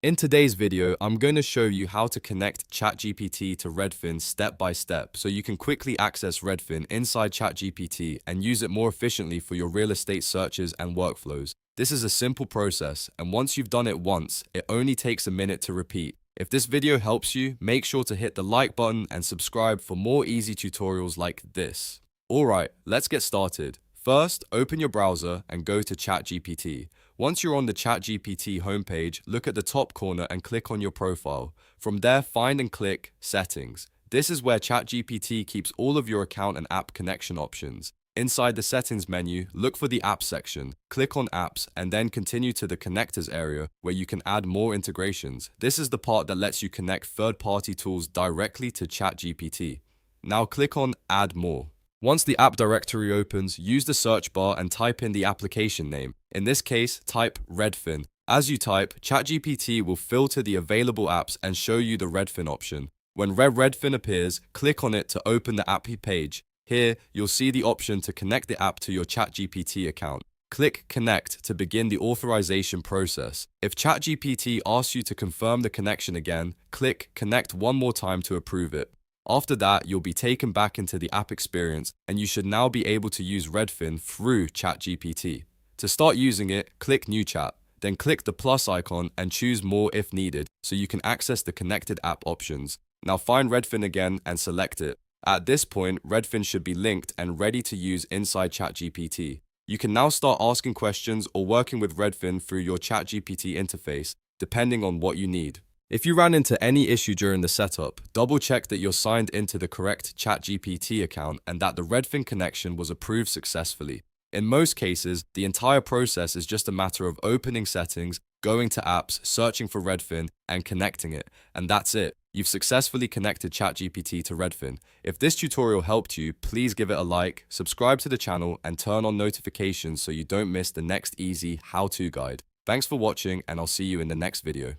In today's video, I'm going to show you how to connect ChatGPT to Redfin step by step so you can quickly access Redfin inside ChatGPT and use it more efficiently for your real estate searches and workflows. This is a simple process, and once you've done it once, it only takes a minute to repeat. If this video helps you, make sure to hit the like button and subscribe for more easy tutorials like this. Alright, let's get started. First, open your browser and go to ChatGPT. Once you're on the ChatGPT homepage, look at the top corner and click on your profile. From there, find and click Settings. This is where ChatGPT keeps all of your account and app connection options. Inside the Settings menu, look for the Apps section. Click on Apps and then continue to the Connectors area where you can add more integrations. This is the part that lets you connect third-party tools directly to ChatGPT. Now click on Add More. Once the app directory opens, use the search bar and type in the application name. In this case, type Redfin. As you type, ChatGPT will filter the available apps and show you the Redfin option. When Redfin appears, click on it to open the app page. Here, you'll see the option to connect the app to your ChatGPT account. Click Connect to begin the authorization process. If ChatGPT asks you to confirm the connection again, click Connect one more time to approve it. After that, you'll be taken back into the app experience and you should now be able to use Redfin through ChatGPT. To start using it, click New Chat, then click the plus icon and choose More if needed so you can access the connected app options. Now find Redfin again and select it. At this point, Redfin should be linked and ready to use inside ChatGPT. You can now start asking questions or working with Redfin through your ChatGPT interface, depending on what you need. If you ran into any issue during the setup, double check that you're signed into the correct ChatGPT account and that the Redfin connection was approved successfully. In most cases, the entire process is just a matter of opening settings, going to apps, searching for Redfin, and connecting it. And that's it. You've successfully connected ChatGPT to Redfin. If this tutorial helped you, please give it a like, subscribe to the channel, and turn on notifications so you don't miss the next easy how-to guide. Thanks for watching, and I'll see you in the next video.